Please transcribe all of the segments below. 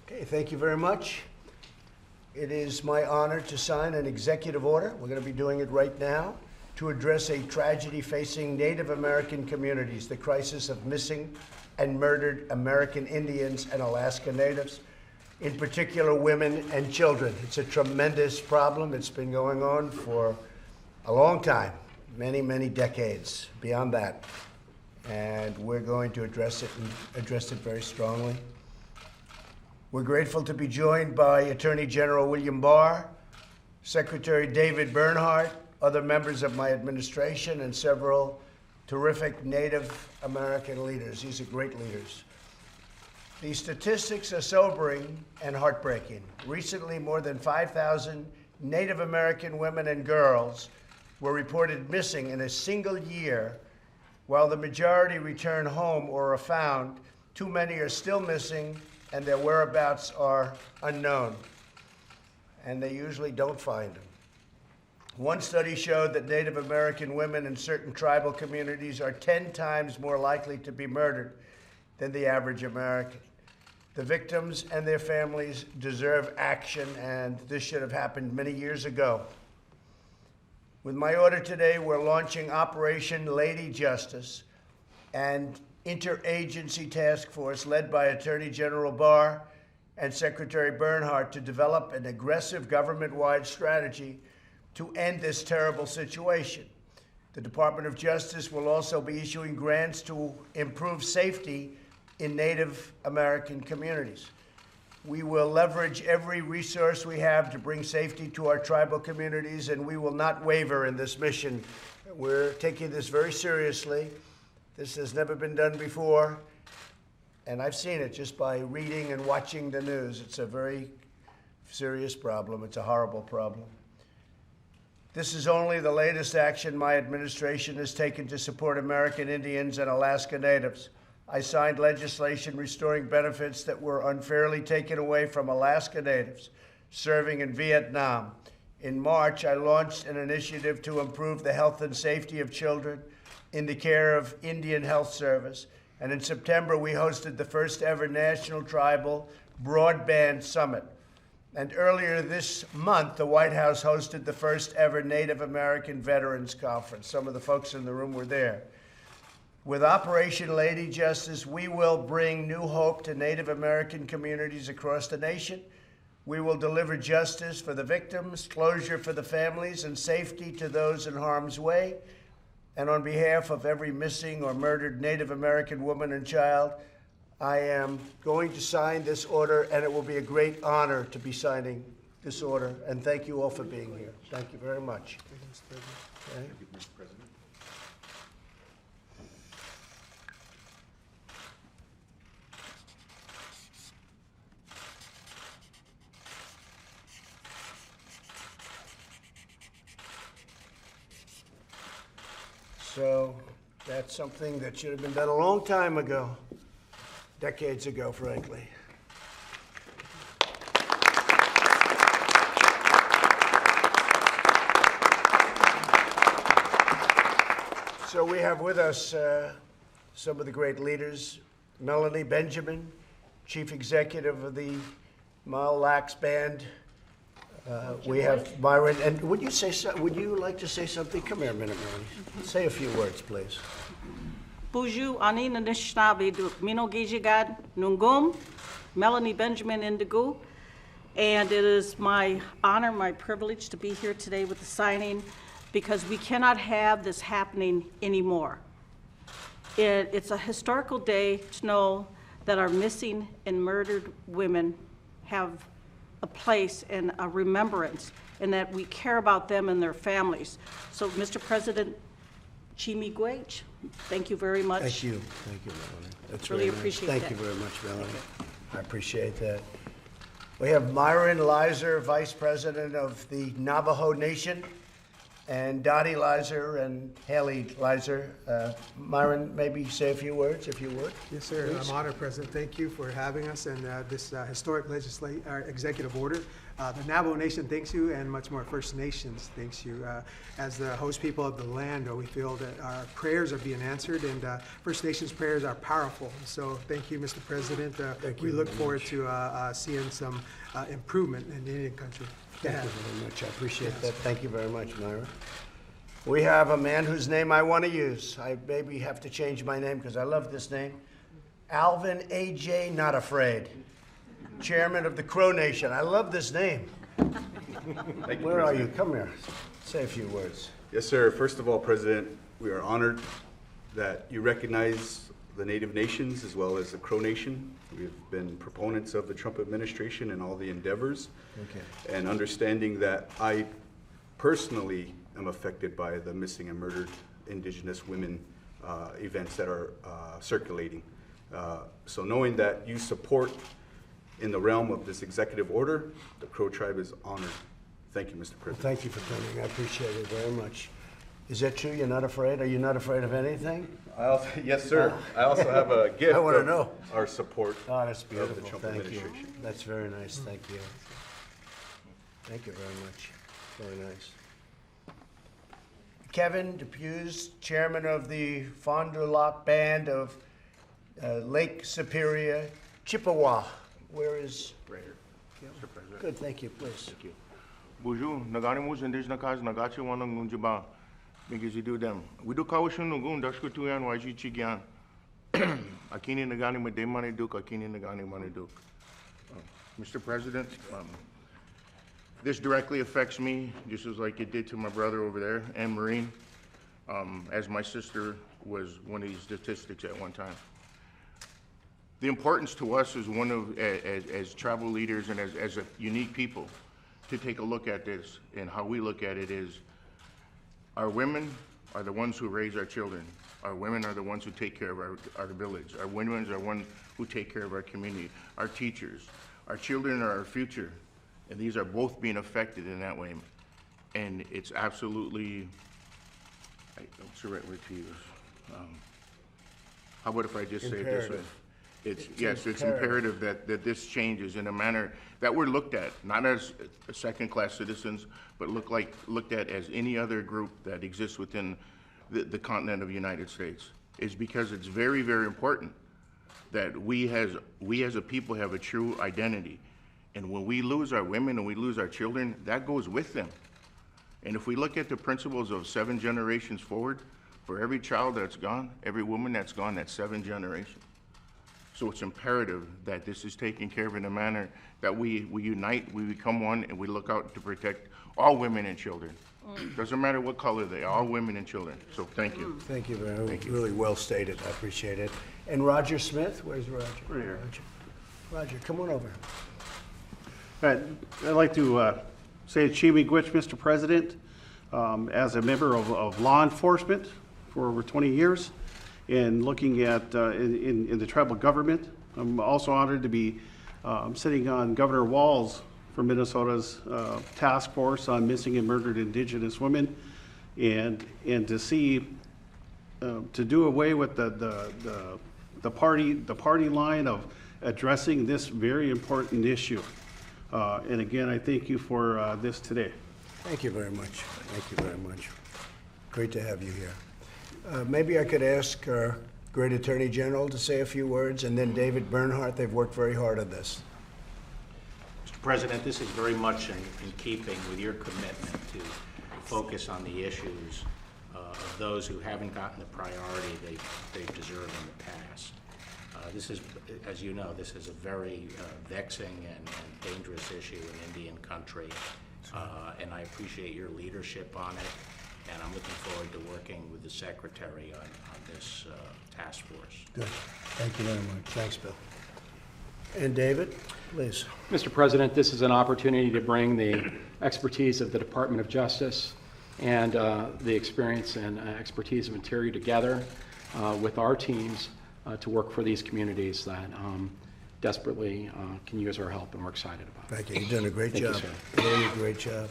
Okay, thank you very much. It is my honor to sign an executive order. We're going to be doing it right now to address a tragedy facing Native American communities, the crisis of missing and murdered American Indians and Alaska Natives, in particular women and children. It's a tremendous problem. It's been going on for a long time, many, many decades, beyond that. And we're going to address it and address it very strongly. We're grateful to be joined by Attorney General William Barr, Secretary David Bernhardt, other members of my administration, and several terrific Native American leaders. These are great leaders. The statistics are sobering and heartbreaking. Recently, more than 5,000 Native American women and girls were reported missing in a single year. While the majority return home or are found, too many are still missing and their whereabouts are unknown. And they usually don't find them. One study showed that Native American women in certain tribal communities are 10 times more likely to be murdered than the average American. The victims and their families deserve action, and this should have happened many years ago. With my order today, we're launching Operation Lady Justice, an interagency task force led by Attorney General Barr and Secretary Bernhardt to develop an aggressive government-wide strategy to end this terrible situation. The Department of Justice will also be issuing grants to improve safety in Native American communities. We will leverage every resource we have to bring safety to our tribal communities, and we will not waver in this mission. We're taking this very seriously. This has never been done before, and I've seen it just by reading and watching the news. It's a very serious problem. It's a horrible problem. This is only the latest action my administration has taken to support American Indians and Alaska Natives. I signed legislation restoring benefits that were unfairly taken away from Alaska Natives serving in Vietnam. In March, I launched an initiative to improve the health and safety of children in the care of Indian Health Service. And in September, we hosted the first ever National Tribal Broadband Summit. And earlier this month, the White House hosted the first ever Native American Veterans Conference. Some of the folks in the room were there. With Operation Lady Justice, we will bring new hope to Native American communities across the nation. We will deliver justice for the victims, closure for the families, and safety to those in harm's way. And on behalf of every missing or murdered Native American woman and child, I am going to sign this order, and it will be a great honor to be signing this order. And thank you all for being here. Thank you very much. Okay. Mr. President. So that's something that should have been done a long time ago, decades ago, frankly. So we have with us some of the great leaders. Melanie Benjamin, Chief Executive of the Mille Lacs Band. We have Myron, and would you like to say something? Come here a minute, Melanie. Say a few words, please. Buju Anina Nishnabi Mino Gijigad Nungum, Melanie Benjamin Indigo, and it is my honor, my privilege to be here today with the signing, because we cannot have this happening anymore. It's a historical day to know that our missing and murdered women have a place and a remembrance, and that we care about them and their families. So, Mr. President, Chimigwech, thank you very much. Thank you, Melanie. That's really very appreciate nice. that. Thank you very much, Melanie. I appreciate that. We have Myron Lizer, Vice President of the Navajo Nation. and Dottie Lizer and Haley Lizer. Myron, maybe say a few words, if you would. Yes, sir. Please. I'm honored, President. Thank you for having us and this historic executive order. The Navajo Nation thanks you, and much more First Nations thanks you. As the host people of the land, we feel that our prayers are being answered, and First Nations prayers are powerful. So thank you, Mr. President. We look forward to seeing some improvement in the Indian country. Thank you very much. I appreciate that. Thank you very much, Myra. We have a man whose name I want to use. I maybe have to change my name because I love this name. Alvin A.J. Not Afraid, Chairman of the Crow Nation. I love this name. Thank you, Where are President. you? Come here. Say a few words. Yes, sir. First of all, President, we are honored that you recognize the Native Nations as well as the Crow Nation. We've been proponents of the Trump administration and all the endeavors. Okay. And understanding that I personally am affected by the missing and murdered Indigenous women events that are circulating. So knowing that you support in the realm of this executive order, the Crow tribe is honored. Thank you, Mr. Well, President. thank you for coming. I appreciate it very much. Is that true? You're not afraid? Are you not afraid of anything? Yes, sir. I also have a gift I wanna of know. our support Oh, that's of the beautiful. Trump Thank you. administration. That's very nice. Thank you. Thank you very much. Very nice. Kevin Depews, Chairman of the Fond du Lac Band of Lake Superior, Chippewa. Where is? Right here, Mr. President. Good, thank you, please. Thank you. Bonjour, nagani indígena casa nagachi wana ngunjiba. Because do them. We do kawashun nugun dashku tuyan waji chigyan. Akini nagani mademani duk, akini nagani mani duk. Mr. President, this directly affects me, just as like it did to my brother over there, Anne Marine, as my sister was one of these statistics at one time. The importance to us is one of, as tribal leaders and as a unique people, to take a look at this, and how we look at it is, our women are the ones who raise our children. Our women are the ones who take care of our village. Our women are the ones who take care of our community, our teachers. Our children are our future, and these are both being affected in that way. And it's absolutely, what's the right word to use? How about if I just say it this way? Imperative. It's imperative that this changes in a manner that we're looked at, not as second-class citizens, but looked at as any other group that exists within the continent of the United States. Is because it's very, very important that we as a people have a true identity. And when we lose our women and we lose our children, that goes with them. And if we look at the principles of 7 generations forward, for every child that's gone, every woman that's gone, that's 7 generations. So it's imperative that this is taken care of in a manner that we unite, we become one, and we look out to protect all women and children. Doesn't matter what color they are, all women and children. So thank you. Thank you very much. Really well stated. I appreciate it. And Roger Smith, where's Roger? Right here. Roger, come on over. All right, I'd like to say Chibi Gwitch, Mr. President, as a member of law enforcement for over 20 years, and looking at in the tribal government. I'm also honored to be sitting on Governor Walz for Minnesota's task force on missing and murdered Indigenous women, and to see to do away with the party line of addressing this very important issue. And again, I thank you for this today. Thank you very much. Thank you very much. Great to have you here. Maybe I could ask our great Attorney General to say a few words, and then David Bernhardt. They've worked very hard on this. Mr. President, this is very much in keeping with your commitment to focus on the issues of those who haven't gotten the priority they deserve in the past. This is, as you know, this is a very vexing and dangerous issue in Indian country, and I appreciate your leadership on it, and I'm looking forward to working with the Secretary on this task force. Good. Thank you very much. Thanks, Bill. And David, please. Mr. President, this is an opportunity to bring the expertise of the Department of Justice and the experience and expertise of Interior together with our teams to work for these communities that desperately can use our help, and we're excited about it. Thank you. You've done a great Thank you, job. sir. Really great job.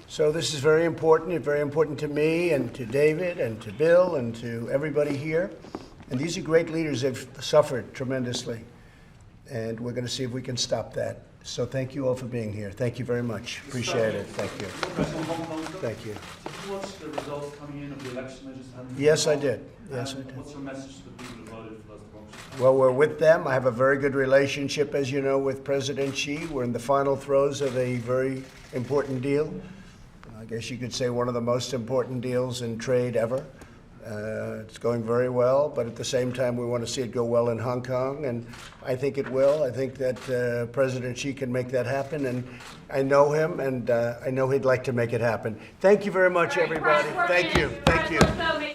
So this is very important to me and to David and to Bill and to everybody here. And these are great leaders. They've suffered tremendously. And we're going to see if we can stop that. So thank you all for being here. Thank you very much. Appreciate it. Thank you. Thank you. Did you watch the results coming in of the election I just had? Yes, I did. Yes, I did. What's your message to the people who voted for those democracies? Well, we're with them. I have a very good relationship, as you know, with President Xi. We're in the final throes of a very important deal. I guess you could say one of the most important deals in trade ever. It's going very well, but at the same time, we want to see it go well in Hong Kong, and I think it will. I think that President Xi can make that happen, and I know him, and I know he'd like to make it happen. Thank you very much, everybody. Thank you. Thank you.